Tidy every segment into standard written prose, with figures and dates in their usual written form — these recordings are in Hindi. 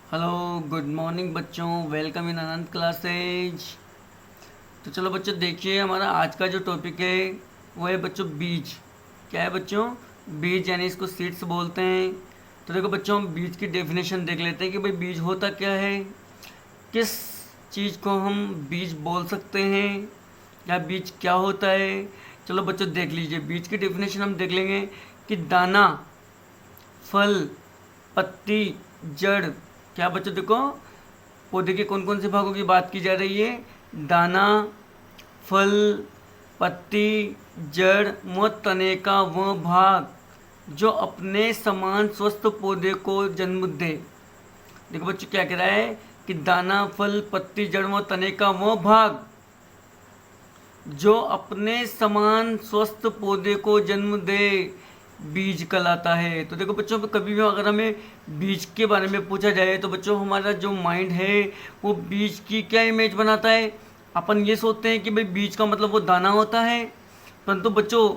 हेलो, गुड मॉर्निंग बच्चों। Welcome in Anant classes. तो चलो बच्चों, देखिए हमारा आज का जो टॉपिक है वो है बच्चों बीज। क्या है बच्चों? बीज, यानी इसको सीड्स बोलते हैं। तो देखो बच्चों, हम बीज की डेफिनेशन देख लेते हैं कि भाई बीज होता क्या है, किस चीज़ को हम बीज बोल सकते हैं, या बीज क्या होता है। चलो बच्चों देख लीजिए, बीज की डेफिनेशन हम देख लेंगे कि दाना, फल, पत्ती, जड़। क्या बच्चों देखो, पौधे के कौन कौन से भागों की बात की जा रही है? दाना, फल, पत्ती, जड़ व तने का वह भाग जो अपने समान स्वस्थ पौधे को जन्म दे। देखो बच्चों क्या कह रहा है कि दाना, फल, पत्ती, जड़ व तने का वह भाग जो अपने समान स्वस्थ पौधे को जन्म दे बीज कहलाता है। तो देखो बच्चों, कभी भी अगर हमें बीज के बारे में पूछा जाए तो बच्चों हमारा जो माइंड है वो बीज की क्या इमेज बनाता है। अपन ये सोचते हैं कि भाई बीज का मतलब वो दाना होता है, परंतु बच्चों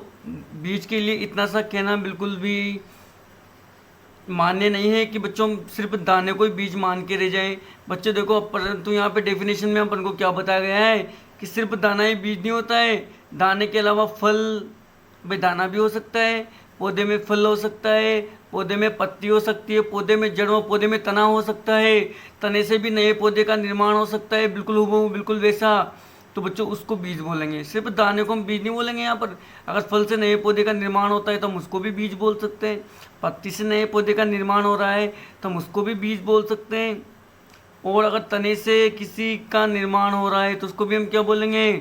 बीज के लिए इतना सा कहना बिल्कुल भी मान्य नहीं है कि बच्चों हम सिर्फ दाने को ही बीज मान के रह जाएं। बच्चों देखो, परंतु यहाँ पे डेफिनेशन में अपन को क्या बताया गया है कि सिर्फ दाना ही बीज नहीं होता है। दाने के अलावा फल, भाई दाना भी हो सकता है, पौधे में फल हो सकता है, पौधे में पत्ती हो सकती है, पौधे में जड़ व पौधे में तना हो सकता है, तने से भी नए पौधे का निर्माण हो सकता है, बिल्कुल हूबहू बिल्कुल वैसा। तो बच्चों उसको बीज बोलेंगे। सिर्फ दाने को हम बीज नहीं बोलेंगे यहाँ पर। अगर फल से नए पौधे का निर्माण होता है तो हम उसको भी बीज बोल सकते हैं। पत्ती से नए पौधे का निर्माण हो रहा है तो हम उसको भी बीज बोल सकते हैं। और अगर तने से किसी का निर्माण हो रहा है तो उसको भी हम क्या बोलेंगे?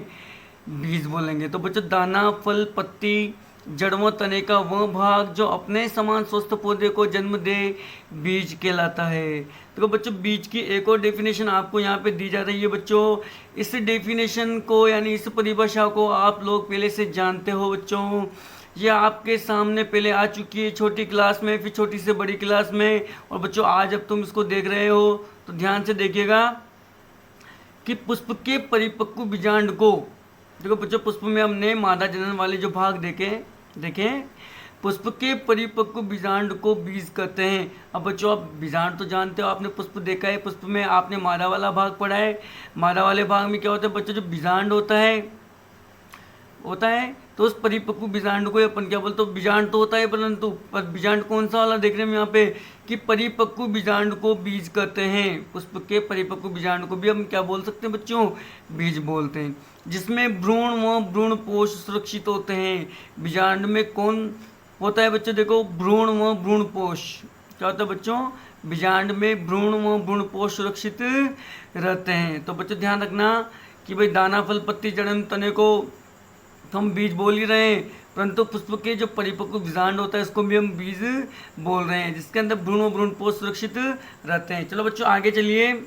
बीज बोलेंगे। तो बच्चों दाना, फल, पत्ती, जड़ व तने का वह भाग जो अपने समान स्वस्थ पौधे को जन्म दे बीज कहलाता है। तो बच्चों बीज की एक और डेफिनेशन आपको यहाँ पे दी जा रही है बच्चों। इस डेफिनेशन को यानी इस परिभाषा को आप लोग पहले से जानते हो बच्चों। ये आपके सामने पहले आ चुकी है छोटी क्लास में, फिर छोटी से बड़ी क्लास में, और बच्चों आज अब तुम इसको देख रहे हो तो ध्यान से देखिएगा कि पुष्प के परिपक्व बीजांड को, देखो बच्चों पुष्प में हमने मादा जनन वाले जो भाग देखे देखे, पुष्प के परिपक्व बीजांड को बीज कहते हैं। अब बच्चों आप बीजांड तो जानते हो, आपने पुष्प देखा है, पुष्प में आपने मादा वाला भाग पढ़ा है। मादा वाले भाग में क्या होता है बच्चों? जो बीजांड होता है तो उस परिपक्व बीजांड को अपन क्या बोलते हैं? बीजांड तो होता है, परंतु बीजांड कौन सा वाला देख रहे हैं यहाँ पे कि परिपक्व बीजांड को बीज कहते हैं। पुष्प के परिपक्व बीजांड को भी हम क्या बोल सकते हैं बच्चों? बीज बोलते हैं। जिसमें भ्रूण व भ्रूणपोष सुरक्षित होते हैं। बीजांड में कौन होता है बच्चों? देखो, भ्रूण व भ्रूणपोष। क्या होता है बच्चों? बीजांड में भ्रूण व भ्रूणपोष सुरक्षित रहते हैं। तो बच्चों ध्यान रखना कि भाई दाना, फल, पत्ती, जड़, तने को तो हम बीज बोल ही रहे हैं, परंतु पुष्प के जो परिपक्व बीजांड होता है इसको भी हम बीज बोल रहे हैं, जिसके अंदर भ्रूण और भ्रूणपोष सुरक्षित रहते हैं। चलो बच्चों आगे चलिए,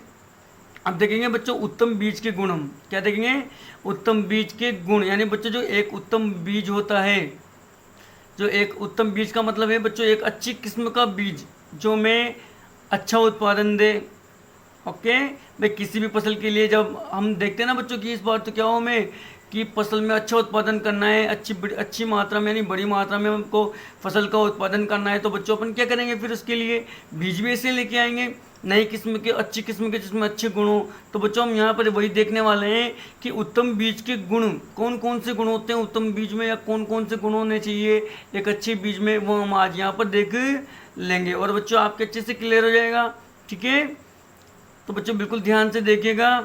अब देखेंगे बच्चों उत्तम बीज के गुण। हम क्या देखेंगे? उत्तम बीज के गुण। यानी बच्चों जो एक उत्तम बीज होता है, जो एक उत्तम बीज का मतलब है बच्चों एक अच्छी किस्म का बीज जो में अच्छा उत्पादन दे। ओके भाई, किसी भी फसल के लिए जब हम देखते हैं ना बच्चों की इस बार तो क्या हो हमें कि फसल में अच्छा उत्पादन करना है, अच्छी मात्रा में यानी बड़ी मात्रा में हमको फसल का उत्पादन करना है, तो बच्चों अपन क्या करेंगे? फिर उसके लिए बीज भी ऐसे लेके आएंगे नई किस्म के, अच्छी किस्म के, जिसमें अच्छे गुण हो। तो बच्चों हम यहाँ पर वही देखने वाले हैं कि उत्तम बीज के गुण कौन कौन से गुण होते हैं उत्तम बीज में, या कौन कौन से गुण होने चाहिए एक अच्छे बीज में, वो हम आज यहाँ पर देख लेंगे। और बच्चों आपके अच्छे से क्लियर हो जाएगा, ठीक है? तो बच्चों बिल्कुल ध्यान से देखिएगा।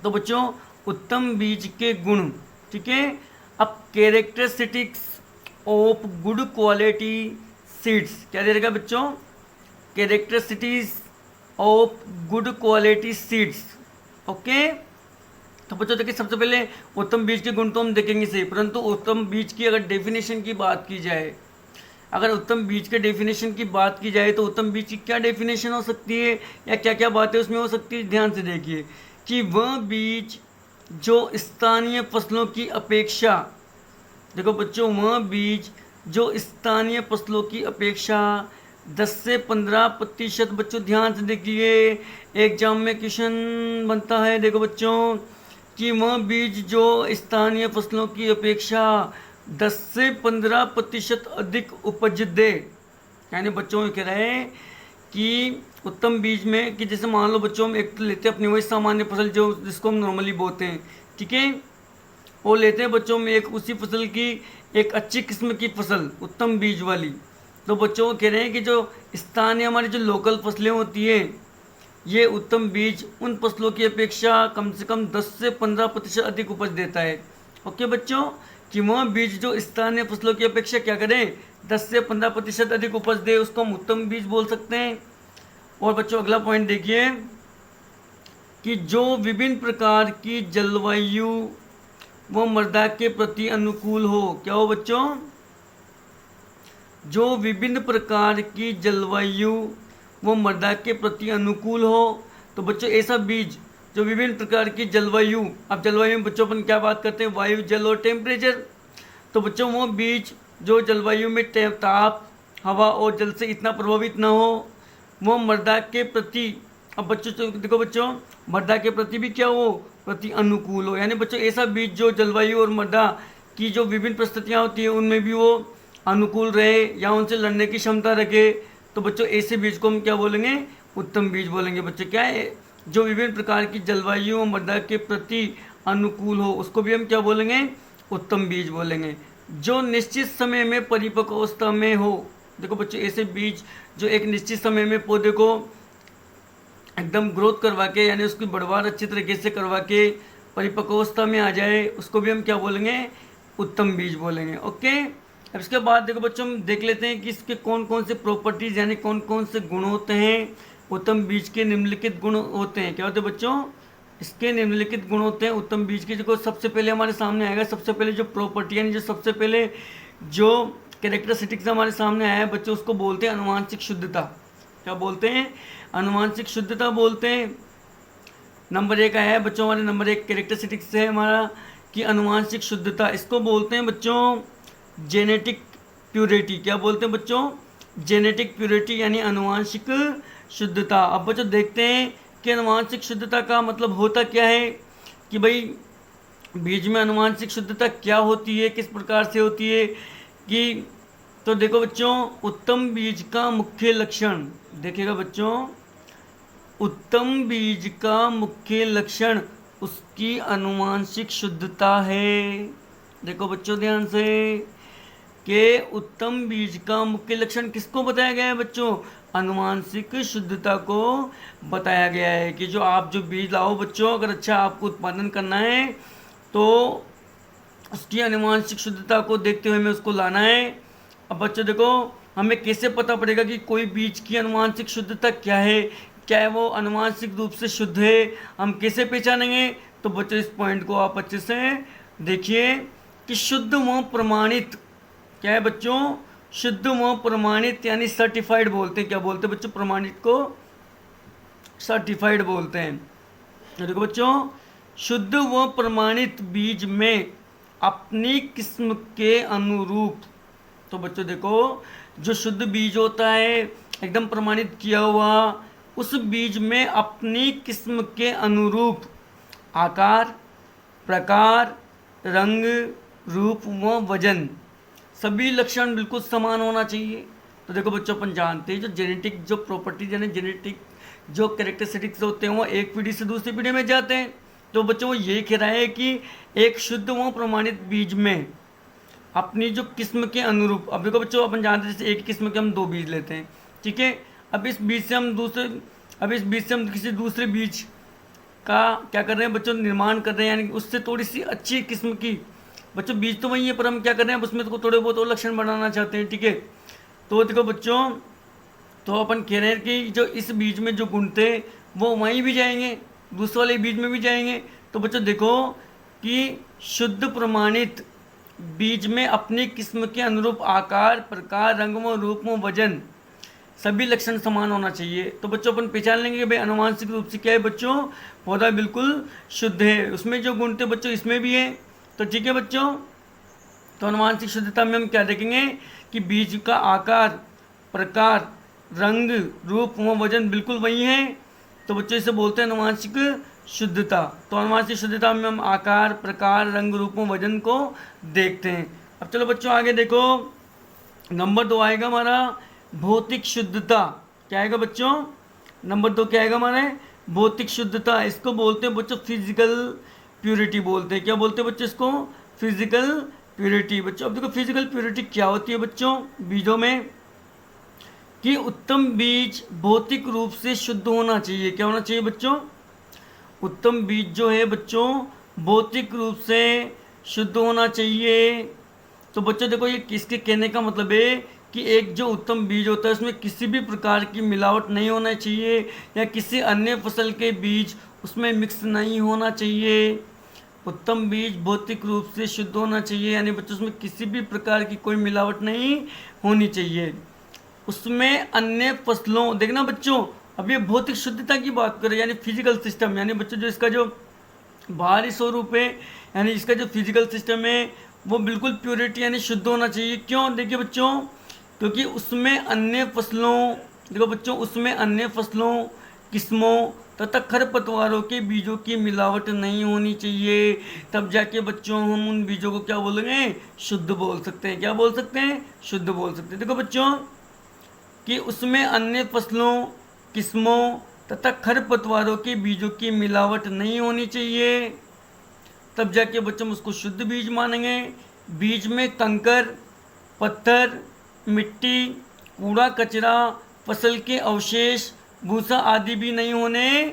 तो बच्चों उत्तम बीज के गुण, ठीक है? अब characteristics of good quality seeds क्या दे देगा बच्चों? Characteristics of good quality seeds. Okay, तो बच्चों देखिए सबसे पहले उत्तम बीज के गुण तो हम देखेंगे सही, परंतु उत्तम बीज की अगर डेफिनेशन की बात की जाए, अगर उत्तम बीज के डेफिनेशन की बात की जाए तो उत्तम बीज की क्या डेफिनेशन हो सकती है या क्या क्या बातें उसमें हो सकती है? ध्यान से देखिए कि वह बीज जो स्थानीय फसलों की अपेक्षा, देखो बच्चों वह बीज जो स्थानीय फसलों की अपेक्षा 10 से 15%, बच्चों ध्यान से देखिए एग्जाम में क्वेश्चन बनता है, देखो बच्चों कि वह बीज जो स्थानीय फसलों की अपेक्षा 10 से 15% अधिक उपज दे। यानी बच्चों ये कह रहे हैं कि उत्तम बीज में कि जैसे मान लो बच्चों हम एक लेते हैं अपनी वही सामान्य फसल जो जिसको हम नॉर्मली बोते हैं, ठीक है, वो लेते हैं बच्चों में एक उसी फसल की एक अच्छी किस्म की फसल उत्तम बीज वाली। तो बच्चों को कह रहे हैं कि जो स्थानीय हमारी जो लोकल फसलें होती है, ये उत्तम बीज उन फसलों की अपेक्षा कम से कम 10 से 15% अधिक उपज देता है। ओके बच्चों, कि वह बीज जो स्थानीय फसलों की अपेक्षा क्या करें, 10 से 15% अधिक उपज दे, उसको हम उत्तम बीज बोल सकते हैं। और बच्चों अगला पॉइंट देखिए कि जो विभिन्न प्रकार की जलवायु व मृदा के प्रति अनुकूल हो। क्या हो बच्चों, जो विभिन्न प्रकार की जलवायु व मृदा के प्रति अनुकूल हो। तो बच्चों ऐसा बीज जो विभिन्न प्रकार की जलवायु, अब जलवायु में बच्चों अपन क्या बात करते हैं, वायु, जल और टेम्परेचर। तो बच्चों वो बीज जो जलवायु में ताप, हवा और जल से इतना प्रभावित ना हो, वो मृदा के प्रति, अब बच्चों तो देखो बच्चों, मृदा के प्रति भी क्या हो, प्रति अनुकूल हो। यानी बच्चों ऐसा बीज जो जलवायु और मृदा की जो विभिन्न परिस्थितियाँ होती है उनमें भी वो अनुकूल रहे या उनसे लड़ने की क्षमता रखे। तो बच्चों ऐसे बीज को हम क्या बोलेंगे, उत्तम बीज बोलेंगे। बच्चों क्या है, जो विभिन्न प्रकार की जलवायु और मृदा के प्रति अनुकूल हो, उसको भी हम क्या बोलेंगे, उत्तम बीज बोलेंगे। जो निश्चित समय में परिपक्व अवस्था में हो। देखो बच्चों ऐसे बीज जो एक निश्चित समय में पौधे को एकदम ग्रोथ करवा के, यानी उसकी बढ़वार अच्छी तरीके से करवा के परिपक्व अवस्था में आ जाए, उसको भी हम क्या बोलेंगे, उत्तम बीज बोलेंगे। ओके, अब इसके बाद देखो बच्चों हम देख लेते हैं कि इसके कौन कौन से प्रॉपर्टीज यानी कौन कौन से गुण होते हैं। उत्तम बीज के निम्नलिखित गुण होते हैं। क्या होते हैं बच्चों, इसके निम्नलिखित गुण होते हैं उत्तम बीज के। जो सबसे पहले हमारे सामने आएगा, सबसे पहले जो प्रॉपर्टी यानी जो सबसे पहले जो कैरेक्टरिस्टिक्स हमारे सामने आया है बच्चों, उसको बोलते हैं अनुवांशिक शुद्धता। क्या बोलते हैं, अनुवांशिक शुद्धता बोलते हैं। नंबर 1 आया है बच्चों, हमारे नंबर 1 कैरेक्टरिस्टिक्स है हमारा कि अनुवांशिक शुद्धता। इसको बोलते हैं बच्चों जेनेटिक प्योरिटी। क्या बोलते हैं बच्चों, जेनेटिक प्योरिटी यानी अनुवांशिक शुद्धता। अब बच्चों देखते हैं कि अनुवांशिक शुद्धता का मतलब होता क्या है, कि भाई बीज में अनुवांशिक शुद्धता क्या होती है, किस प्रकार से होती है। कि तो देखो बच्चों, उत्तम बीज का मुख्य लक्षण, देखिएगा बच्चों, उत्तम बीज का मुख्य लक्षण उसकी अनुवांशिक शुद्धता है। देखो बच्चों ध्यान से, कि उत्तम बीज का मुख्य लक्षण किसको बताया गया है बच्चों, अनुवांशिक शुद्धता को बताया गया है। कि जो आप जो बीज लाओ बच्चों, अगर अच्छा आपको उत्पादन करना है तो उसकी अनुवांशिक शुद्धता को देखते हुए हमें उसको लाना है। अब बच्चों देखो, हमें कैसे पता पड़ेगा कि कोई बीज की अनुवांशिक शुद्धता क्या है, क्या है वो अनुवांशिक रूप से शुद्ध है, हम कैसे पहचानेंगे। तो बच्चों इस पॉइंट को आप अच्छे से देखिए कि शुद्ध व प्रमाणित, क्या है बच्चों, शुद्ध व प्रमाणित यानी सर्टिफाइड बोलते हैं। क्या बोलते हैं बच्चों, प्रमाणित को सर्टिफाइड बोलते हैं। तो देखो बच्चों, शुद्ध व प्रमाणित बीज में अपनी किस्म के अनुरूप, तो बच्चों देखो जो शुद्ध बीज होता है एकदम प्रमाणित किया हुआ, उस बीज में अपनी किस्म के अनुरूप आकार, प्रकार, रंग, रूप व वजन सभी लक्षण बिल्कुल समान होना चाहिए। तो देखो बच्चों अपन जानते हैं जो जेनेटिक जो प्रॉपर्टीज यानी जेनेटिक जो कैरेक्टरिस्टिक्स होते हैं वो एक पीढ़ी से दूसरी पीढ़ी में जाते हैं। तो बच्चों वो यही कह रहा है कि एक शुद्ध व प्रमाणित बीज में अपनी जो किस्म के अनुरूप, अब देखो बच्चों अपन जानते हैं जैसे एक किस्म के हम 2 बीज लेते हैं, ठीक है। अब इस बीज से हम किसी दूसरे बीज का क्या कर रहे हैं बच्चों, निर्माण कर रहे हैं, यानी उससे थोड़ी सी अच्छी किस्म की, बच्चों बीज तो वही है पर हम क्या कर रहे हैं उसमें तो थोड़े बहुत और लक्षण बनाना चाहते हैं, ठीक है। तो देखो बच्चों, तो अपन कह रहे हैं कि जो इस बीज में जो गुण थे वो वहीं भी जाएंगे, दूसरे वाले बीज में भी जाएंगे। तो बच्चों देखो कि शुद्ध प्रमाणित बीज में अपनी किस्म के अनुरूप आकार, प्रकार, रंग व रूप व वजन सभी लक्षण समान होना चाहिए। तो बच्चों अपन पहचान लेंगे कि भाई अनुवांशिक रूप से क्या है बच्चों, पौधा बिल्कुल शुद्ध है, उसमें जो गुण थे बच्चों इसमें भी है। तो ठीक है बच्चों, तो अनुवांशिक शुद्धता में हम क्या देखेंगे कि बीज का आकार, प्रकार, रंग, रूप व वजन बिल्कुल वही है। तो बच्चों इसे बोलते हैं अनुवांशिक शुद्धता। तो अनुवांशिक शुद्धता में हम आकार, प्रकार, रंग, रूप व वजन को देखते हैं। अब चलो बच्चों आगे देखो, नंबर 2 आएगा हमारा भौतिक शुद्धता। क्या आएगा बच्चों? नंबर 2 क्या आएगा हमारे? भौतिक शुद्धता। इसको बोलते हैं बच्चों फिजिकल प्योरिटी बोलते हैं। क्या बोलते हैं बच्चों इसको? Physical purity. बच्चों अब देखो फिजिकल प्योरिटी क्या होती है बच्चों बीजों में, कि उत्तम बीज भौतिक रूप से शुद्ध होना चाहिए। क्या होना चाहिए बच्चों? उत्तम बीज जो है बच्चों भौतिक रूप से शुद्ध होना चाहिए। तो बच्चों देखो ये किसके कहने का मतलब है कि एक जो उत्तम बीज होता है उसमें किसी भी प्रकार की मिलावट नहीं होना चाहिए, या किसी अन्य फसल के बीज उसमें मिक्स नहीं होना चाहिए। उत्तम बीज भौतिक रूप से शुद्ध होना चाहिए, यानी बच्चों उसमें किसी भी प्रकार की कोई मिलावट नहीं होनी चाहिए। उसमें अन्य फसलों, देखना बच्चों अब ये भौतिक शुद्धता की बात करें यानी फिजिकल सिस्टम, यानी बच्चों जो इसका जो बाहरी स्वरूप है यानी इसका जो फिजिकल सिस्टम है वो बिल्कुल प्योरिटी यानी शुद्ध होना चाहिए। क्यों? देखिए बच्चों क्योंकि उसमें अन्य फसलों, देखो बच्चों उसमें अन्य फसलों, किस्मों तथा खरपतवारों के बीजों की मिलावट नहीं होनी चाहिए। तब जाके बच्चों हम उन बीजों को क्या बोलेंगे? शुद्ध बोल सकते हैं। क्या बोल सकते हैं? शुद्ध बोल सकते हैं। देखो बच्चों कि उसमें अन्य फसलों, किस्मों तथा खरपतवारों के बीजों की मिलावट नहीं होनी चाहिए। तब जाके बच्चों हम उसको शुद्ध बीज मानेंगे। बीज में कंकर, पत्थर, मिट्टी, कूड़ा कचरा, फसल के अवशेष, भूसा आदि भी नहीं होने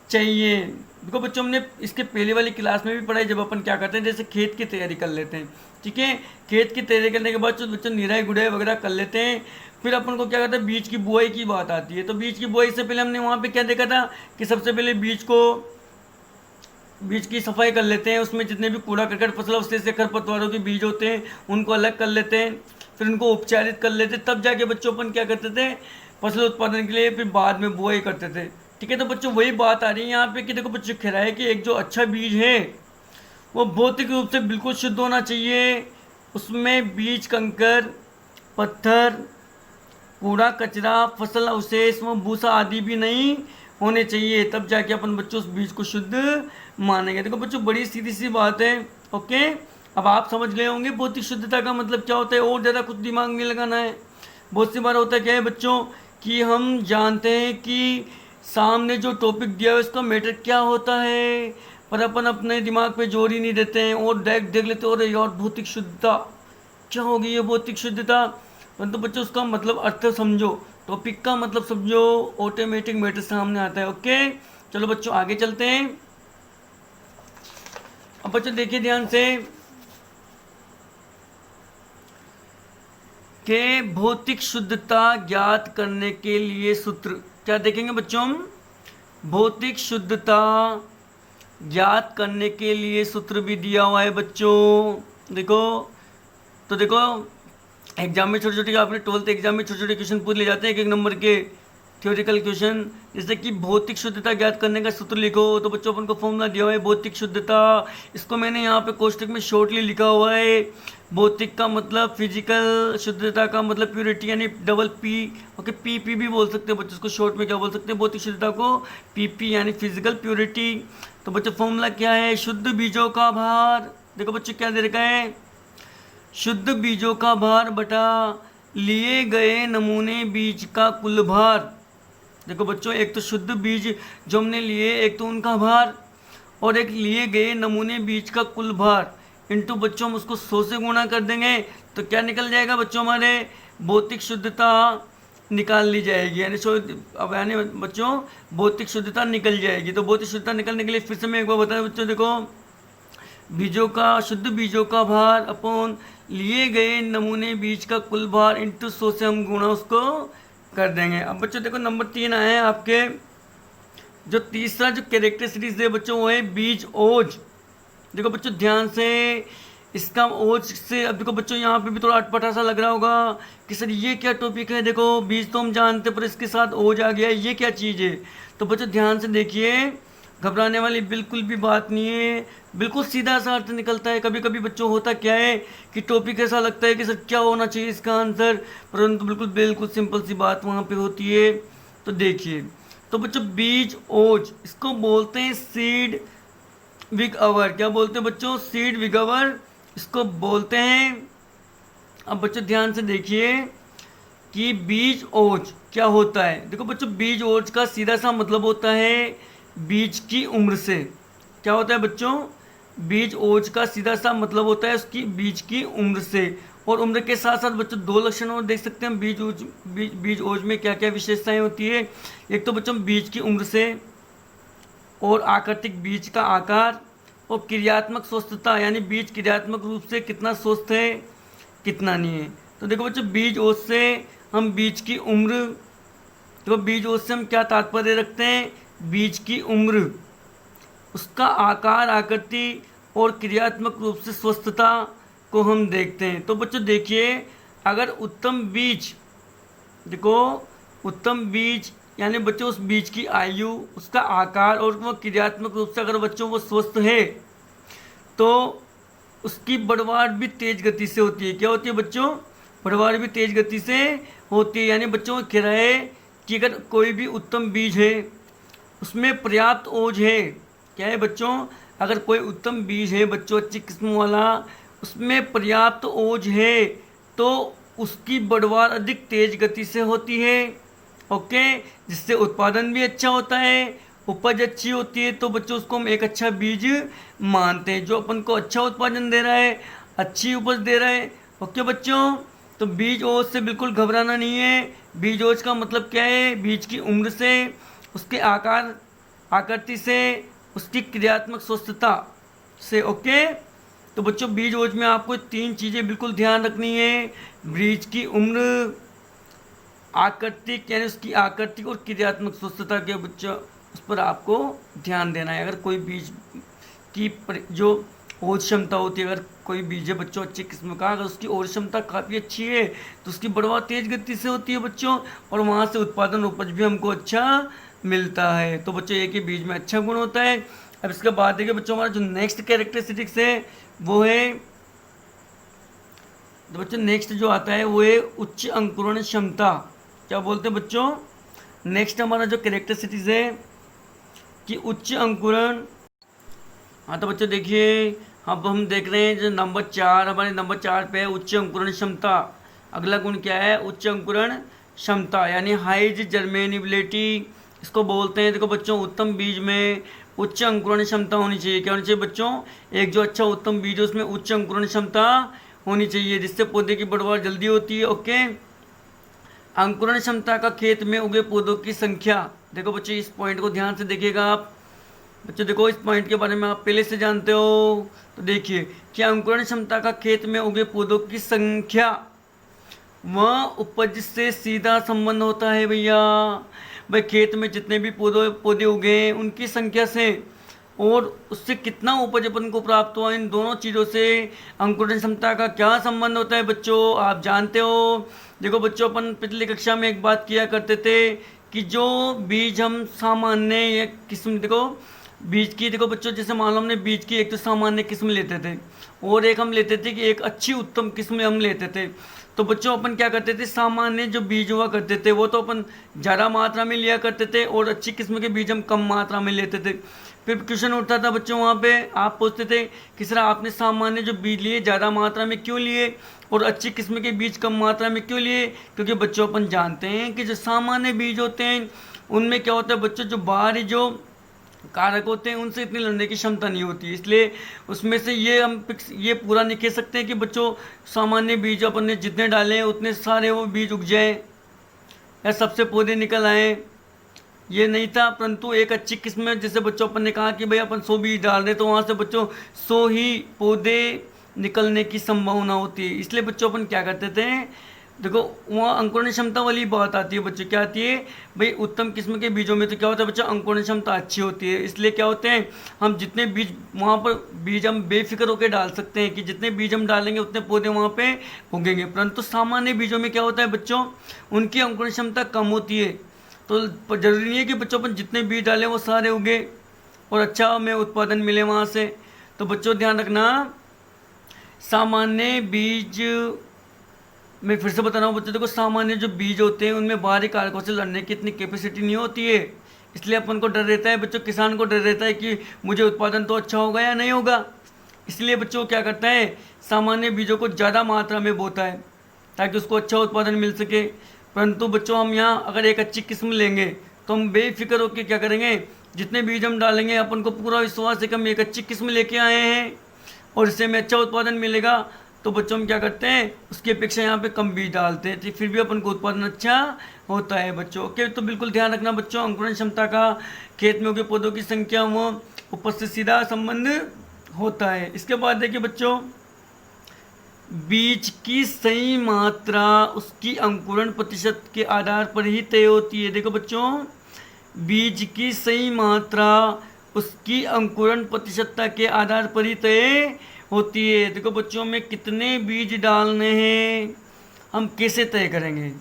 चाहिए। देखो बच्चों हमने इसके पहले वाली क्लास में भी पढ़ा है, जब अपन क्या करते हैं जैसे खेत की तैयारी कर लेते हैं, ठीक है, खेत की तैयारी करने के बाद बच्चों निराई गुड़ाई वगैरह कर लेते हैं, फिर अपन को क्या करता है बीज की बुआई की बात आती है। तो बीज की बुआई से पहले हमने वहाँ पे क्या देखा था कि सबसे पहले बीज की सफाई कर लेते हैं, उसमें जितने भी कूड़ा करकट फसल अवशेष से खरपतवारों के बीज होते हैं उनको अलग कर लेते हैं, फिर उनको उपचारित कर लेते, तब जाके बच्चों अपन क्या करते थे फसल उत्पादन के लिए फिर बाद में बुआई करते थे। ठीक है, तो बच्चों वही बात आ रही है यहाँ पे कि देखो बच्चों कह रहा है कि एक जो अच्छा बीज है वो भौतिक रूप से बिल्कुल शुद्ध होना चाहिए। उसमें बीज कंकर, पत्थर, कूड़ा कचरा, फसल अवशेष व भूसा आदि भी नहीं होने चाहिए, तब जाके अपन बच्चों उस बीज को शुद्ध मानेंगे। देखो बच्चों बड़ी सीधी सी बात है। ओके, अब आप समझ गए होंगे भौतिक शुद्धता का मतलब क्या होता है, और ज़्यादा कुछ दिमाग नहीं लगाना है। बहुत सी बार होता है क्या है बच्चों कि हम जानते हैं कि सामने जो टॉपिक दिया है उसका मैटर क्या होता है, पर अपन अपने दिमाग पे जोर ही नहीं देते हैं और डायरेक्ट देख लेते हैं और यार भौतिक शुद्धता क्या होगी, ये भौतिक शुद्धता। परंतु बच्चों उसका मतलब अर्थ समझो, टॉपिक का मतलब समझो, ऑटोमेटिक मैटर सामने आता है। ओके, चलो बच्चों आगे चलते हैं। अब बच्चों देखिए ध्यान से कि भौतिक शुद्धता ज्ञात करने के लिए सूत्र क्या देखेंगे बच्चों हम? भौतिक शुद्धता ज्ञात करने के लिए सूत्र भी दिया हुआ है बच्चों। देखो तो देखो एग्जाम में छोटे छोटे, आपने 12th एग्जाम में छोटे छोटे क्वेश्चन पूछ ले जाते हैं, एक नंबर के थ्योरेटिकल क्वेश्चन, जैसे कि भौतिक शुद्धता ज्ञात करने का सूत्र लिखो। तो बच्चों अपन को फॉर्मूला दिया हुआ है भौतिक शुद्धता, इसको मैंने यहाँ पे कोष्टक में शॉर्टली लिखा हुआ है। भौतिक का मतलब फिजिकल, शुद्धता का मतलब प्योरिटी यानी डबल पी। ओके, पी भी बोल सकते हैं बच्चों, उसको शॉर्ट में क्या बोल सकते हैं भौतिक शुद्धता को? पी यानी फिजिकल प्योरिटी। तो बच्चों फॉर्मूला क्या है? शुद्ध बीजों का भार, देखो बच्चों क्या दे रखा है, शुद्ध बीजों का भार बटा लिए गए नमूने बीज का कुल भार। देखो बच्चों एक तो शुद्ध बीज जो हमने लिए, एक तो उनका भार, और एक लिए गए नमूने बीज का कुल भार इंटू बच्चों हम उसको 100 से गुणा कर देंगे तो क्या निकल जाएगा बच्चों? हमारे भौतिक शुद्धता निकाल ली जाएगी, यानी अब यानी बच्चों भौतिक शुद्धता निकल जाएगी। तो भौतिक शुद्धता निकलने के लिए फिर से मैं एक बार बता दूं बच्चों, देखो बीजों का, शुद्ध बीजों का भार अपॉन लिए गए नमूने बीज का कुल भार इंटू 100 से हम गुणा उसको कर देंगे। अब बच्चों देखो नंबर 3 आए हैं आपके, जो तीसरा जो कैरेक्टरिस्टिक्स है बच्चों वो है बीज ओज। देखो बच्चों ध्यान से, इसका ओज से, अब देखो बच्चों यहाँ पे भी थोड़ा अटपटा सा लग रहा होगा कि सर ये क्या टॉपिक है, देखो बीज तो हम जानते पर इसके साथ ओज आ गया, ये क्या चीज़ है। तो बच्चों ध्यान से देखिए, घबराने वाली बिल्कुल भी बात नहीं है, बिल्कुल सीधा सा अर्थ निकलता है। कभी कभी बच्चों होता क्या है कि टॉपिक ऐसा लगता है कि सर क्या होना चाहिए इसका आंसर, परंतु बिल्कुल सिंपल सी बात वहाँ पे होती है। तो देखिए, तो बच्चों बीज ओज इसको बोलते हैं सीड विग अवर। क्या बोलते हैं बच्चों? सीड विग अवर इसको बोलते हैं। अब बच्चों ध्यान से देखिए कि बीज ओज क्या होता है। देखो बच्चों, बीज ओज का सीधा सा मतलब होता है बीज की उम्र से। क्या होता है बच्चों? बीज ओज का सीधा सा मतलब होता है उसकी बीज की उम्र से। और उम्र के साथ साथ बच्चों दो लक्षण और देख सकते हैं बीज ओज में क्या क्या विशेषताएं होती है। एक तो बच्चों बीज की उम्र से, और आकृतिक बीज का आकार, और क्रियात्मक स्वस्थता यानी बीज क्रियात्मक रूप से कितना स्वस्थ है कितना नहीं है। तो देखो बच्चों, बीज ओज से हम बीज की उम्र, तो बीज ओज से हम क्या तात्पर्य रखते हैं? बीज की उम्र, उसका आकार, आकृति और क्रियात्मक रूप से स्वस्थता को हम देखते हैं। तो बच्चों देखिए, अगर उत्तम बीज, देखो उत्तम बीज यानी बच्चों उस बीज की आयु, उसका आकार और वो क्रियात्मक रूप से अगर बच्चों वो स्वस्थ है तो उसकी बढ़वार भी तेज गति से होती है। क्या होती है बच्चों? बढ़वार भी तेज गति से होती है। यानी बच्चों कह रहा है कि अगर कोई भी उत्तम बीज है, उसमें पर्याप्त ओज है। क्या है बच्चों? अगर कोई उत्तम बीज है बच्चों, अच्छी किस्म वाला, उसमें पर्याप्त ओज है, तो उसकी बढ़वार अधिक तेज गति से होती है। ओके, जिससे उत्पादन भी अच्छा होता है, उपज अच्छी होती है। तो बच्चों उसको हम एक अच्छा बीज मानते हैं, जो अपन को अच्छा उत्पादन दे रहा है, अच्छी उपज दे रहा है। ओके बच्चों, तो बीज ओज से बिल्कुल घबराना नहीं है। बीज ओज का मतलब क्या है? बीज की उम्र से, उसके आकार, आकृति से, उसकी क्रियात्मक स्वस्थता से। ओके, तो बच्चों बीज ओज में आपको तीन चीज़ें बिल्कुल ध्यान रखनी है। बीज की उम्र, आकृतिक यानी उसकी आकृतिक और क्रियात्मक स्वस्थता के बच्चों उस पर आपको ध्यान देना है। अगर कोई बीज की जो ओज क्षमता होती है, अगर कोई बीज है बच्चों अच्छी किस्म का, अगर उसकी ओज क्षमता काफ़ी अच्छी है तो उसकी बढ़वा तेज गति से होती है बच्चों, और वहाँ से उत्पादन उपज भी हमको अच्छा मिलता है। तो बच्चों एक ही बीज में अच्छा गुण होता है। अब इसके बाद देखिए बच्चों, हमारा जो नेक्स्ट कैरेक्टरिस्टिक्स है वो है, तो बच्चों नेक्स्ट जो आता है वो है उच्च अंकुरण क्षमता। क्या बोलते हैं बच्चों? नेक्स्ट हमारा जो कैरेक्टरिस्टिक्स है कि उच्च अंकुरण। हाँ तो बच्चों देखिए, अब हम देख रहे हैं जो नंबर 4, हमारे नंबर 4 पे है उच्च अंकुरण क्षमता। अगला गुण क्या है? उच्च अंकुरण क्षमता यानी हाई जर्मेनिबिलिटी इसको बोलते हैं। देखो बच्चों, उत्तम बीज में उच्च अंकुरण क्षमता होनी चाहिए। क्या होनी चाहिए बच्चों? एक जो अच्छा उत्तम बीज है उसमें उच्च अंकुरण क्षमता होनी चाहिए, जिससे पौधे की बढ़वार जल्दी होती है। ओके, अंकुरण क्षमता का खेत में उगे पौधों की संख्या। देखो बच्चों, इस पॉइंट को ध्यान से देखिएगा आप। बच्चों देखो, इस पॉइंट के बारे में आप पहले से जानते हो। तो देखिए कि अंकुरण क्षमता का खेत में उगे पौधों की संख्या वह उपज से सीधा संबंध होता है भैया। भाई खेत में जितने भी पौधे उगे उनकी संख्या से और उससे कितना उपज अपन को प्राप्त हुआ, इन दोनों चीज़ों से अंकुरण क्षमता का क्या संबंध होता है बच्चों, आप जानते हो। देखो बच्चों, अपन पिछली कक्षा में एक बात किया करते थे कि जो बीज हम सामान्य या किस्म, देखो बीज की, देखो बच्चों जैसे मान लो हमने बीज की एक तो सामान्य किस्म लेते थे और एक हम लेते थे कि एक अच्छी उत्तम किस्म हम लेते थे। तो बच्चों अपन क्या करते थे, सामान्य जो बीज हुआ करते थे वो तो अपन ज़्यादा मात्रा में लिया करते थे और अच्छी किस्म के बीज हम कम मात्रा में लेते थे। फिर क्वेश्चन उठता था बच्चों, वहाँ पे आप पूछते थे कि सर आपने सामान्य जो बीज लिए ज़्यादा मात्रा में क्यों लिए और अच्छी किस्म के बीज कम मात्रा में क्यों लिए? क्योंकि बच्चों अपन जानते हैं कि जो सामान्य बीज होते हैं उनमें क्या होता है बच्चों, जो बाहरी जो कारक होते हैं उनसे इतनी लड़ने की क्षमता नहीं होती। इसलिए उसमें से ये हम ये पूरा नहीं कह सकते कि बच्चों सामान्य बीज अपन ने जितने डाले उतने सारे वो बीज उग जाए या सबसे पौधे निकल आए, ये नहीं था। परंतु एक अच्छी किस्म में जैसे बच्चों अपन ने कहा कि भाई अपन 100 बीज डाल रहे तो वहाँ से बच्चों 100 ही पौधे निकलने की संभावना होती है। इसलिए बच्चों अपन क्या करते थे, देखो वहाँ अंकुरण क्षमता वाली बात आती है बच्चों, क्या आती है भाई, उत्तम किस्म के बीजों में तो क्या होता है बच्चों, अंकुरण क्षमता अच्छी होती है। इसलिए क्या होते हैं, हम जितने बीज वहाँ पर बीज हम बेफिक्र होकर डाल सकते हैं कि जितने बीज हम डालेंगे उतने पौधे वहाँ पे उगेंगे। परंतु सामान्य बीजों में क्या होता है बच्चों, उनकी अंकुरण क्षमता कम होती है। तो जरूरी नहीं है कि बच्चों अपन जितने बीज डालें वो सारे उगे और अच्छा हमें उत्पादन मिले वहाँ से। तो बच्चों ध्यान रखना, सामान्य बीज, मैं फिर से बता रहा हूँ बच्चों, देखो सामान्य जो बीज होते हैं उनमें बाहरी कारकों से लड़ने की इतनी कैपेसिटी नहीं होती है। इसलिए अपन को डर रहता है बच्चों, किसान को डर रहता है कि मुझे उत्पादन तो अच्छा होगा या नहीं होगा। इसलिए बच्चों क्या करता है, सामान्य बीजों को ज़्यादा मात्रा में बोता है ताकि उसको अच्छा उत्पादन मिल सके। परंतु बच्चों हम यहाँ अगर एक अच्छी किस्म लेंगे तो हम बेफिक्र होकर क्या करेंगे, जितने बीज हम डालेंगे अपन को पूरा विश्वास है कि हम एक अच्छी किस्म लेके आए हैं और इससे हमें अच्छा उत्पादन मिलेगा। तो बच्चों हम क्या करते हैं, उसकी अपेक्षा यहाँ पे कम बीज डालते हैं, तो फिर भी अपन को उत्पादन अच्छा होता है बच्चों। ओके, तो बिल्कुल ध्यान रखना बच्चों, अंकुरण क्षमता का खेत में उगे पौधों की संख्या व उपज से सीधा संबंध होता है। इसके बाद देखिए बच्चों, बीज की सही मात्रा उसकी अंकुरण प्रतिशत के आधार पर ही तय होती है। देखो बच्चों, बीज की सही मात्रा उसकी अंकुरण प्रतिशतता के आधार पर ही तय होती है। देखो बच्चों, में कितने बीज डालने हैं हम कैसे तय करेंगे,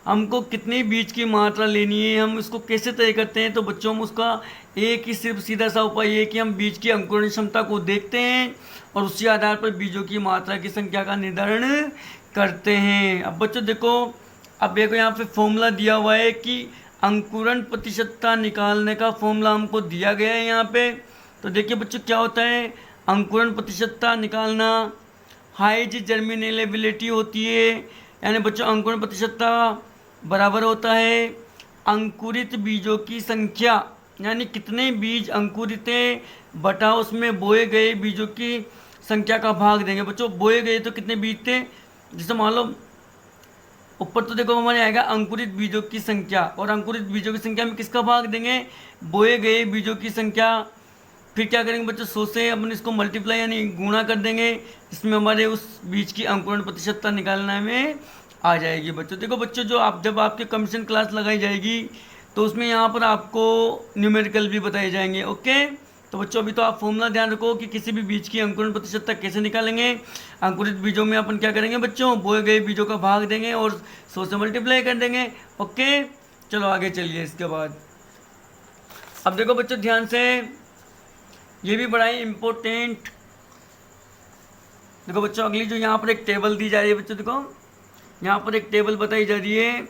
हमको कितने बीज की मात्रा लेनी है हम इसको कैसे तय करते हैं। तो बच्चों हम उसका एक ही सिर्फ सीधा सा उपाय है कि हम बीज की अंकुरण क्षमता को देखते हैं और उसी आधार पर बीजों की मात्रा की संख्या का निर्धारण करते हैं। अब बच्चों देखो, अब देखो यहाँ पे फॉर्मूला दिया हुआ है कि अंकुरण प्रतिशतता निकालने का फॉर्मूला हमको दिया गया है यहाँ पे। तो देखिए बच्चों क्या होता है, अंकुरण प्रतिशतता निकालना हाइज जर्मिनेबिलिटी होती है, यानी बच्चों अंकुरण प्रतिशतता बराबर होता है अंकुरित बीजों की संख्या, यानी कितने बीज अंकुरित हैं बटा उसमें बोए गए बीजों की संख्या का भाग देंगे। बच्चों बोए गए तो कितने बीज थे, जैसे मान लो ऊपर तो देखो हमारे आएगा अंकुरित बीजों की संख्या, और अंकुरित बीजों की संख्या में किसका भाग देंगे, बोए गए बीजों की संख्या। फिर क्या करेंगे बच्चों, 100 से अपन इसको मल्टीप्लाई यानी गुणा कर देंगे, इसमें हमारे उस बीज की अंकुरण प्रतिशतता निकालने में आ जाएगी। बच्चों देखो बच्चों, जो आप जब आपके कमीशन क्लास लगाई जाएगी तो उसमें यहाँ पर आपको न्यूमेरिकल भी बताए जाएंगे। ओके, तो बच्चों अभी तो आप फॉर्मूला ध्यान रखो कि किसी भी बीज की अंकुरण प्रतिशतता कैसे निकालेंगे। अंकुरित बीजों में अपन क्या करेंगे बच्चों, बोए गए बीजों का भाग देंगे और 100 से मल्टीप्लाई कर देंगे। ओके, चलो आगे चलिए। इसके बाद अब देखो बच्चों ध्यान से, ये भी बड़ा ही इम्पोर्टेंट, देखो बच्चों अगली जो यहाँ पर एक टेबल दी जा रही है बच्चों, देखो यहाँ पर एक टेबल बताई जा रही है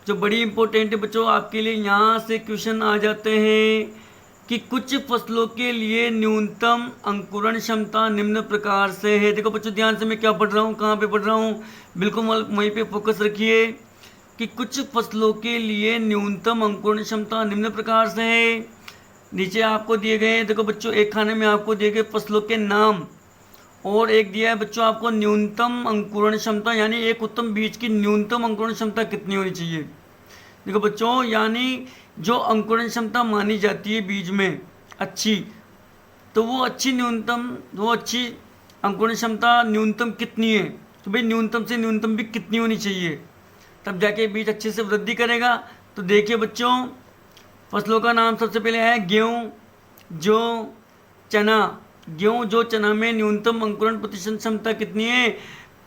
जो बड़ी इंपॉर्टेंट है बच्चों आपके लिए। यहाँ से क्वेश्चन आ जाते हैं कि कुछ फसलों के लिए न्यूनतम अंकुरण क्षमता निम्न प्रकार से है। देखो बच्चों ध्यान से, मैं क्या पढ़ रहा हूँ, कहाँ पे पढ़ रहा हूँ, बिल्कुल वहीं पे फोकस रखिए कि कुछ फसलों के लिए न्यूनतम अंकुरण क्षमता निम्न प्रकार से है। नीचे आपको दिए गए, देखो बच्चों एक खाने में आपको दिए गए फसलों के नाम और एक दिया है बच्चों आपको न्यूनतम अंकुरण क्षमता, यानी एक उत्तम बीज की न्यूनतम अंकुरण क्षमता कितनी होनी चाहिए। देखो बच्चों, यानी जो अंकुरण क्षमता मानी जाती है बीज में अच्छी, तो वो अच्छी अंकुरण क्षमता न्यूनतम कितनी है, तो भाई न्यूनतम से न्यूनतम भी कितनी होनी चाहिए, तब जाके बीज अच्छे से वृद्धि करेगा। तो देखिए बच्चों, फसलों का नाम सबसे पहले है गेहूँ, जौ, चना। गेहूँ जौ चना में न्यूनतम अंकुरण प्रतिशत क्षमता कितनी है,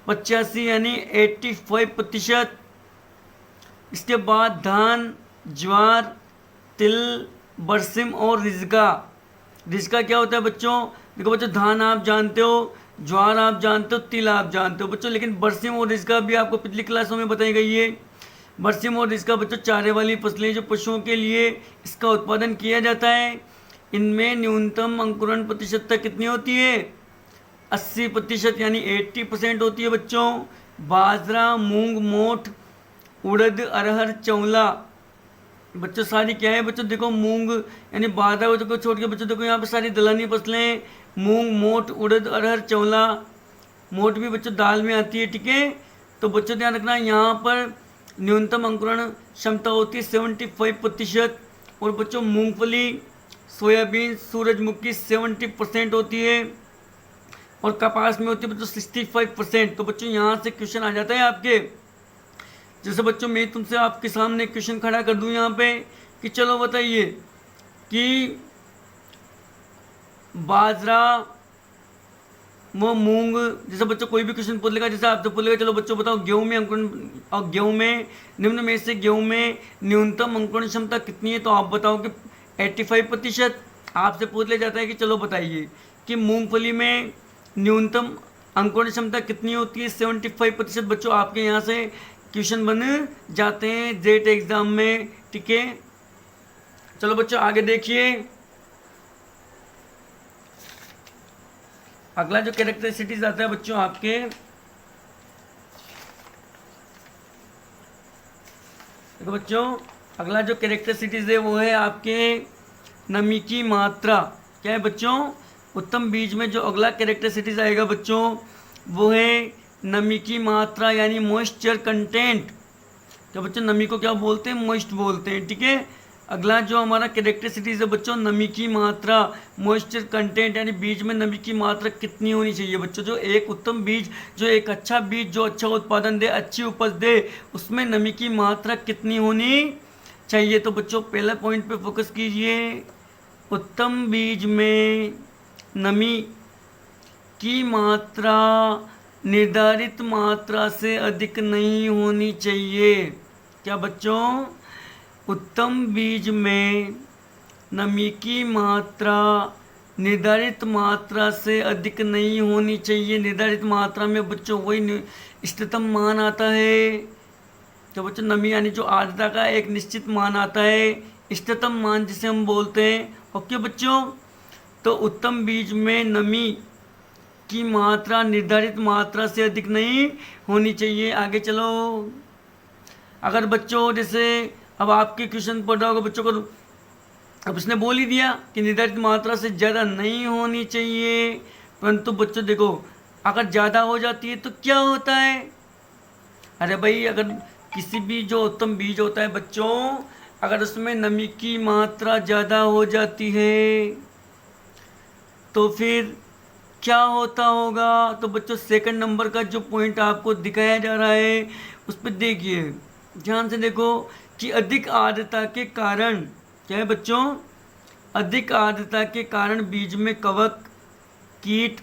85 यानी 85%। इसके बाद धान, ज्वार, तिल, बरसिम और रिजका। रिजका क्या होता है बच्चों, देखो बच्चों धान आप जानते हो, ज्वार आप जानते हो, तिल आप जानते हो बच्चों, लेकिन बरसिम और रिजका भी आपको पिछली क्लासों में बताई गई है। बरसिम और रिजका बच्चों चारे वाली फसलें जो पशुओं के लिए इसका उत्पादन किया जाता है, इनमें न्यूनतम अंकुरण प्रतिशतता कितनी होती है, 80% यानी 80% होती है बच्चों। बाजरा, मूंग, मोठ, उड़द, अरहर, चौला बच्चों सारी क्या है बच्चों, देखो मूंग यानी बाजरा को छोड़ के बच्चों देखो यहाँ पे सारी दलहनी फसलें, मूंग, मोठ, उड़द, अरहर, चौला। मोठ भी बच्चों दाल में आती है, ठीक है। तो बच्चों ध्यान रखना, यहाँ पर न्यूनतम अंकुरण क्षमता होती है 75%। और बच्चों मूंगफली, सोयाबीन, सूरजमुखी 70% होती है और कपास में होती है बच्चों 65%। तो बच्चों यहाँ से क्वेश्चन आ जाता है आपके, जैसे बच्चों मैं तुमसे आपके सामने क्वेश्चन खड़ा कर दूं यहाँ पे कि चलो बताइए कि बाजरा वो मूंग, जैसे बच्चों कोई भी क्वेश्चन पूछ लेगा, जैसे आपसे पूछेगा चलो बच्चों बताओ गेहूं में अंकुरण और गेहूं में निम्न में से गेहूं में न्यूनतम अंकुरण क्षमता कितनी है, तो आप बताओ कि 85%। आपसे पूछ लिया जाता है कि चलो बताइए कि मूंगफली में न्यूनतम अंकुरण क्षमता कितनी होती है, 75%। बच्चों आपके यहाँ से क्वेश्चन बन जाते हैं जेट एग्जाम में, ठीक है। चलो बच्चों आगे देखिए, अगला जो कैरेक्टरिस्टिक्स आता है बच्चों आपके, तो बच्चों अगला जो कैरेक्टरिस्टिक्स है वो है आपके नमी की मात्रा। क्या है बच्चों? उत्तम बीज में जो अगला कैरेक्टरिस्टिक्स आएगा बच्चों वो है नमी की मात्रा यानी मॉइस्चर कंटेंट। तो बच्चों नमी को क्या बोलते हैं? मॉइस्ट बोलते हैं। ठीक है, अगला जो हमारा कैरेक्टरिस्टिक्स है बच्चों नमी की मात्रा, मॉइस्चर कंटेंट यानी बीज में नमी की मात्रा कितनी होनी चाहिए बच्चों। जो एक उत्तम बीज, जो एक अच्छा बीज जो अच्छा उत्पादन दे, अच्छी उपज दे, उसमें नमी की मात्रा कितनी होनी चाहिए। तो बच्चों पहला पॉइंट पे फोकस कीजिए, उत्तम बीज में नमी की मात्रा निर्धारित मात्रा से अधिक नहीं होनी चाहिए। क्या बच्चों? उत्तम बीज में नमी की मात्रा निर्धारित मात्रा से अधिक नहीं होनी चाहिए। निर्धारित मात्रा में बच्चों वही इष्टतम मान आता है। तो बच्चों नमी यानी जो आर्द्रता का एक निश्चित मान आता है, इष्टतम मान जिसे हम बोलते हैं। ओके बच्चों, तो उत्तम बीज में नमी की मात्रा निर्धारित मात्रा से अधिक नहीं होनी चाहिए। आगे चलो, अगर बच्चों जैसे अब आपके क्वेश्चन पढ़ रहा होगा बच्चों को, अब उसने बोल ही दिया कि निर्धारित मात्रा से ज़्यादा नहीं होनी चाहिए, परंतु बच्चों देखो अगर ज़्यादा हो जाती है तो क्या होता है? अरे भाई अगर किसी भी जो उत्तम बीज होता है बच्चों, अगर उसमें नमी की मात्रा ज़्यादा हो जाती है तो फिर क्या होता होगा। तो बच्चों सेकंड नंबर का जो पॉइंट आपको दिखाया जा रहा है उस पर देखिए, ध्यान से देखो कि अधिक आर्द्रता के कारण, क्या है बच्चों? अधिक आर्द्रता के कारण बीज में कवक, कीट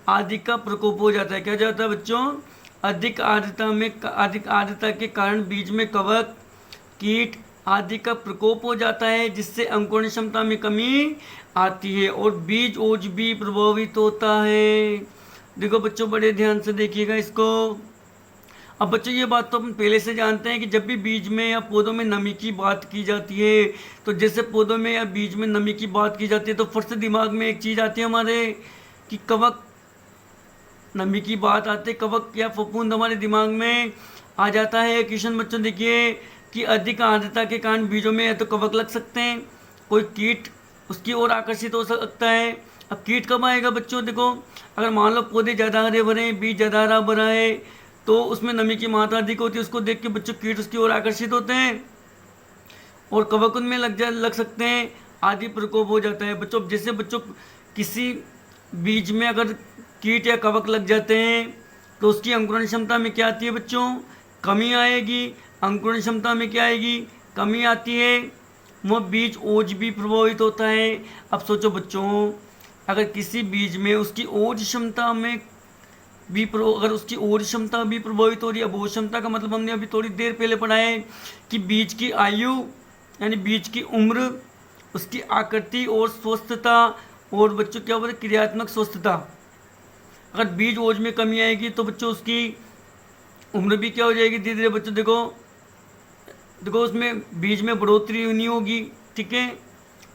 आदि का प्रकोप हो जाता है। क्या जाता है बच्चों? अधिक आर्द्रता के कारण बीज में कवक, कीट आदि का प्रकोप हो जाता है, जिससे अंकुरण क्षमता में कमी आती है और बीज ओज भी प्रभावित होता है। देखो बच्चों बड़े ध्यान से देखिएगा इसको। अब बच्चों ये बात तो अपन पहले से जानते हैं कि जब भी बीज में या पौधों में नमी की बात की जाती है, तो जैसे पौधों में या बीज में नमी की बात की जाती है तो फट से दिमाग में एक चीज़ आती है हमारे कि कवक, नमी की बात आते कवक या फफूंद हमारे दिमाग में आ जाता है। क्वेश्चन बच्चों देखिए कि अधिक आर्द्रता के कारण बीजों में या तो कवक लग सकते हैं, कोई कीट उसकी ओर आकर्षित हो सकता है। अब कीट कब आएगा बच्चों? देखो अगर मान लो पौधे ज़्यादा हरे भरे हैं, बीज ज़्यादा हरा भरा है, तो उसमें नमी की मात्रा अधिक होती है, उसको देख के बच्चों कीट उसकी ओर आकर्षित होते हैं और कवक उनमें लग सकते हैं, आदि प्रकोप हो जाता है। बच्चों जैसे बच्चों किसी बीज में अगर कीट या कवक लग जाते हैं तो उसकी अंकुरण क्षमता में क्या आती है बच्चों? कमी आएगी। अंकुरण क्षमता में क्या आएगी? कमी आती है। वो बीज ओज भी प्रभावित होता है। अब सोचो बच्चों अगर किसी बीज में उसकी ओज क्षमता में भी अगर उसकी ओज क्षमता भी प्रभावित हो रही है। ओज क्षमता का मतलब हमने अभी थोड़ी देर पहले पढ़ा है कि बीज की आयु यानी बीज की उम्र, उसकी आकृति और स्वस्थता, और बच्चों क्या बोलते क्रियात्मक स्वस्थता। अगर बीज ओज में कमी आएगी तो बच्चों उसकी उम्र भी क्या हो जाएगी धीरे धीरे। बच्चों देखो उसमें बीज में बढ़ोतरी नहीं होगी, ठीक है,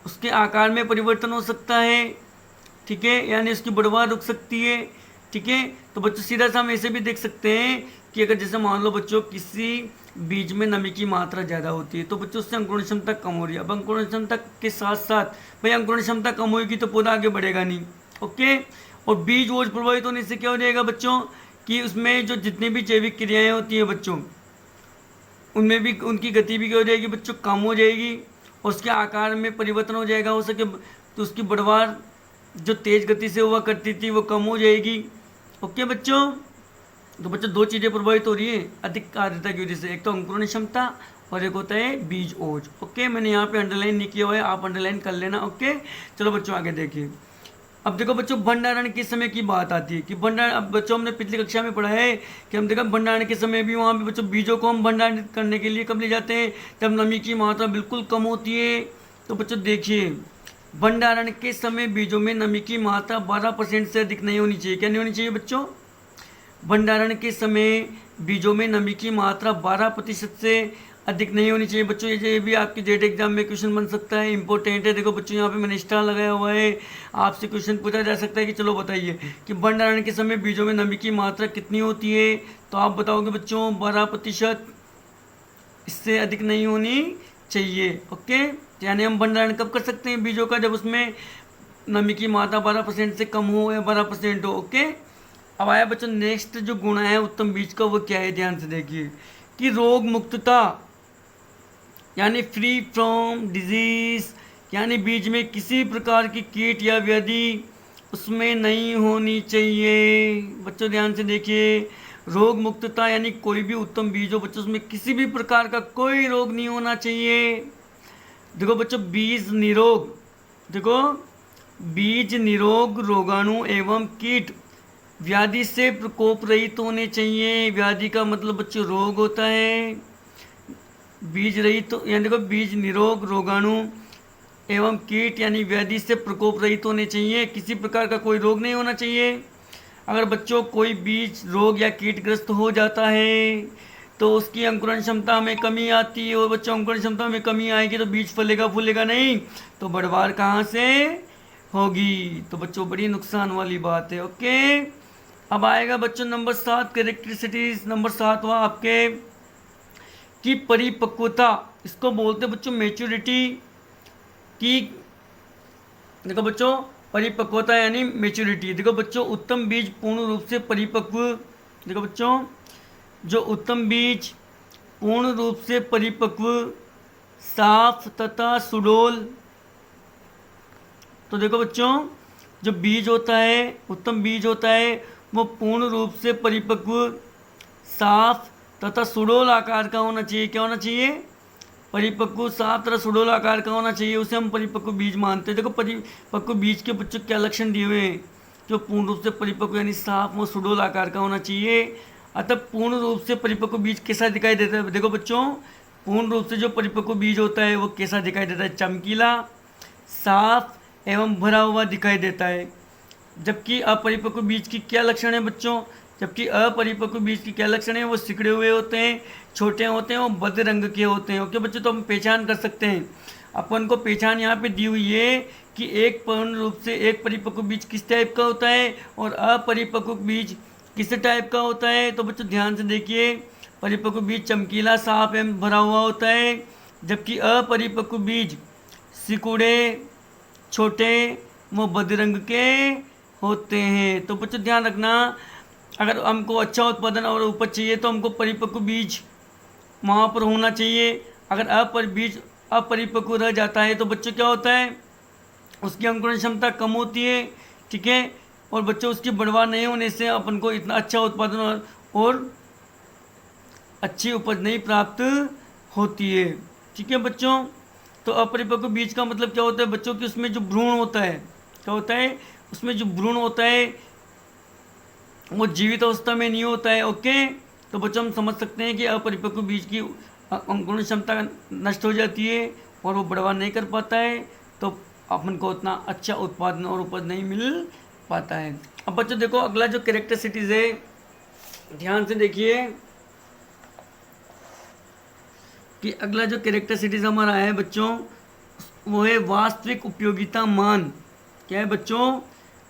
उसके आकार में परिवर्तन हो सकता है, ठीक है, यानी उसकी बढ़वार रुक सकती है, ठीक है। तो बच्चों सीधा सा हम ऐसे भी देख सकते हैं कि अगर जैसे मान लो बच्चों किसी बीज में नमी की मात्रा ज़्यादा होती है तो बच्चों उससे अंकुरण क्षमता कम हो रही है। अब अंकुरण क्षमता के साथ साथ भाई अंकुरण क्षमता कम होगी तो पौधा आगे बढ़ेगा नहीं, ओके। और बीज ओज प्रभावित होने से क्या हो जाएगा बच्चों कि उसमें जो जितनी भी जैविक क्रियाएँ होती हैं बच्चों उनमें भी उनकी गति भी क्या हो जाएगी बच्चों? कम हो जाएगी और उसके आकार में परिवर्तन हो जाएगा। हो सके तो उसकी बढ़वार जो तेज गति से हुआ करती थी वो कम हो जाएगी, ओके बच्चों। तो बच्चों दो चीज़ें प्रभावित हो रही है अधिक आर्द्रता की वजह से, एक तो अंकुरण क्षमता और एक होता है बीज ओज, ओके। मैंने यहाँ पे अंडरलाइन नहीं किया हुआ है, आप अंडरलाइन कर लेना, ओके। चलो बच्चों आगे देखिए। अब देखो बच्चों भंडारण के समय की बात आती है कि भंडारण, अब बच्चों हमने पिछली कक्षा में पढ़ा है कि हम देखा भंडारण के समय भी वहाँ पे बच्चों बीजों को हम भंडारित करने के लिए कब ले जाते हैं? जब नमी की मात्रा बिल्कुल कम होती है। तो बच्चों देखिए भंडारण के समय बीजों में नमी की मात्रा 12% से अधिक नहीं होनी चाहिए। क्या नहीं होनी चाहिए बच्चों? भंडारण के समय बीजों में नमी की मात्रा 12% से अधिक नहीं होनी चाहिए बच्चों। ये भी आपके जेट एग्जाम में क्वेश्चन बन सकता है, इंपॉर्टेंट है। देखो बच्चों यहाँ पे मैंने स्टार लगाया हुआ है, आपसे क्वेश्चन पूछा जा सकता है कि चलो बताइए कि भंडारण के समय बीजों में नमी की मात्रा कितनी होती है? तो आप बताओगे बच्चों 12%। इससे अधिक नहीं होनी चाहिए। ओके, यानी हम भंडारण कब कर सकते हैं बीजों का, जब उसमें नमी की मात्रा 12% से कम हो या 12% हो। ओके, अब आया बच्चों नेक्स्ट जो गुण है उत्तम बीज का, वो क्या है, ध्यान से देखिए कि रोग मुक्तता यानी फ्री फ्रॉम डिजीज, यानी बीज में किसी प्रकार की कीट या व्याधि उसमें नहीं होनी चाहिए। बच्चों ध्यान से देखिए, रोग मुक्तता यानी कोई भी उत्तम बीज हो बच्चों उसमें किसी भी प्रकार का कोई रोग नहीं होना चाहिए। देखो बच्चों बीज निरोग, देखो बीज निरोग रोगाणु एवं कीट व्याधि से प्रकोप रहित होने चाहिए। व्याधि का मतलब बच्चों रोग होता है, बीज रहित यानी देखो बीज निरोग रोगाणु एवं कीट यानी व्याधि से प्रकोप रहित होने चाहिए, किसी प्रकार का कोई रोग नहीं होना चाहिए। अगर बच्चों कोई बीज रोग या कीटग्रस्त हो जाता है तो उसकी अंकुरण क्षमता में कमी आती है, और बच्चों अंकुरण क्षमता में कमी आएगी तो बीज फलेगा फूलेगा नहीं, तो बढ़वार कहाँ से होगी, तो बच्चों बड़ी नुकसान वाली बात है। ओके, अब आएगा बच्चों नंबर 7 कैरेक्टरिस्टिक्स, नंबर 7 हुआ आपके की परिपक्वता, इसको बोलते बच्चों मैच्योरिटी की। देखो बच्चों परिपक्वता यानी मैच्योरिटी। देखो बच्चों उत्तम बीज पूर्ण रूप से परिपक्व, देखो बच्चों जो उत्तम बीज पूर्ण रूप से परिपक्व, साफ तथा सुडौल, तो देखो बच्चों जो बीज होता है उत्तम बीज होता है वो पूर्ण रूप से परिपक्व, साफ तथा सुडौल आकार का होना चाहिए। क्या होना चाहिए, परिपक्व साफ तथा सुडौल आकार का होना चाहिए, उसे हम परिपक्व बीज मानते हैं। देखो परिपक्व बीज के बच्चों क्या लक्षण दिए हुए हैं, जो पूर्ण रूप से परिपक्व यानी साफ व सुडौल आकार का होना चाहिए। अतः पूर्ण रूप से परिपक्व बीज कैसा दिखाई देता है, देखो बच्चों पूर्ण रूप से जो परिपक्व बीज होता है वो कैसा दिखाई देता है, चमकीला, साफ एवं भरा हुआ दिखाई देता है। जबकि अपरिपक्व बीज की क्या लक्षण है बच्चों, जबकि अपरिपक्व बीज की क्या लक्षण है, वो सिकड़े हुए होते हैं, छोटे होते हैं और बद रंग के होते हैं। ओके बच्चों, तो हम पहचान कर सकते हैं, अपन को पहचान यहाँ पे दी हुई है कि एक पूर्ण रूप से एक परिपक्व बीज किस टाइप का होता है और अपरिपक्व बीज किस टाइप का होता है। तो बच्चों ध्यान से देखिए, परिपक्व बीज चमकीला साफ एवं भरा हुआ होता है, जबकि अपरिपक्व बीज सिकुड़े, छोटे व बदरंग के होते हैं। तो बच्चों ध्यान रखना, अगर हमको अच्छा उत्पादन और उपज चाहिए तो हमको परिपक्व बीज वहाँ पर होना चाहिए। अगर बीज अपरिपक्व रह जाता है तो बच्चों क्या होता है, उसकी अंकुरण क्षमता कम होती है, ठीक है, और बच्चों उसकी बढ़वार नहीं होने से अपन को इतना अच्छा उत्पादन और अच्छी उपज नहीं प्राप्त होती है। ठीक है बच्चों, तो अपरिपक्व बीज का मतलब क्या होता है बच्चों कि उसमें जो भ्रूण होता है, क्या होता है, उसमें जो भ्रूण होता है वो जीवित अवस्था में नहीं होता है। ओके, तो बच्चों हम समझ सकते हैं कि अपरिपक्व बीज की अंकुरण क्षमता नष्ट हो जाती है और वो बढ़वा नहीं कर पाता है, तो अपन को उतना अच्छा उत्पादन और उपज नहीं मिल पाता है। अब बच्चों देखो अगला जो कैरेक्टरिस्टिक्स है, ध्यान से देखिए कि अगला जो कैरेक्टरिस्टिक्स हमारा है बच्चों वो है वास्तविक उपयोगिता मान। क्या है बच्चों,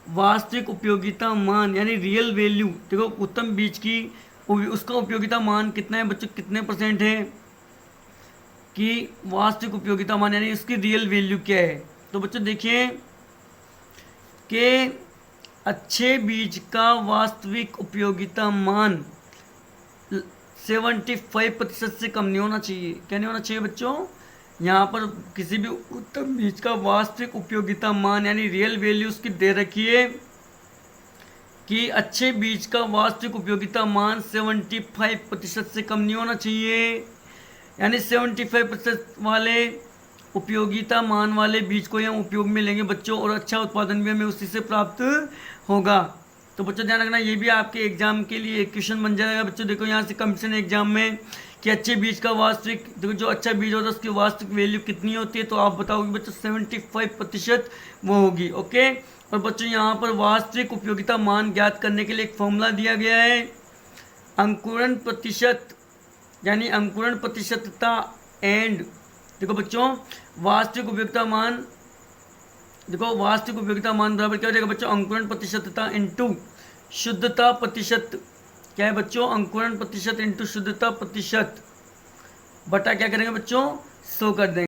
वास्तविक उपयोगिता मान यानी रियल वैल्यू। देखो उत्तम बीज की उसका उपयोगिता मान कितना है बच्चों, कितने % है कि वास्तविक उपयोगिता मान यानी उसकी रियल वैल्यू क्या है। तो बच्चों देखिए कि अच्छे बीज का वास्तविक उपयोगिता मान 75% से कम नहीं होना चाहिए। क्या नहीं होना चाहिए बच्चों, यहाँ पर किसी भी उत्तम बीज का वास्तविक उपयोगिता मान यानी रियल वैल्यू उसकी दे रखी है कि अच्छे बीज का वास्तविक उपयोगिता मान 75% से कम नहीं होना चाहिए। यानी 75% वाले उपयोगिता मान वाले बीज को हम उपयोग में लेंगे बच्चों, और अच्छा उत्पादन भी हमें उसी से प्राप्त होगा। तो बच्चों ध्यान रखना, ये भी आपके एग्जाम के लिए एक क्वेश्चन बन जाएगा बच्चों। देखो यहाँ से कंपटीशन एग्जाम में कि अच्छे बीज का वास्तविक, देखो जो अच्छा बीज होता है उसकी वास्तविक वैल्यू कितनी होती है, तो आप बताओगे बच्चों 75% वो होगी। ओके, और बच्चों यहाँ पर वास्तविक उपयोगिता मान ज्ञात करने के लिए एक फॉर्मूला दिया गया है, अंकुरण प्रतिशत यानी अंकुरण प्रतिशतता एंड। देखो बच्चों वास्तविक उपयोगिता मान, देखो वास्तविक उपयोगिता मान बराबर क्या हो जाएगा बच्चों, अंकुरण प्रतिशतता इंटू शुद्धता प्रतिशत। क्या है बच्चों, अंकुरण प्रतिशत इंटू शुद्धता प्रतिशत। बटा क्या करेंगे बच्चों, 100 कर देंगे।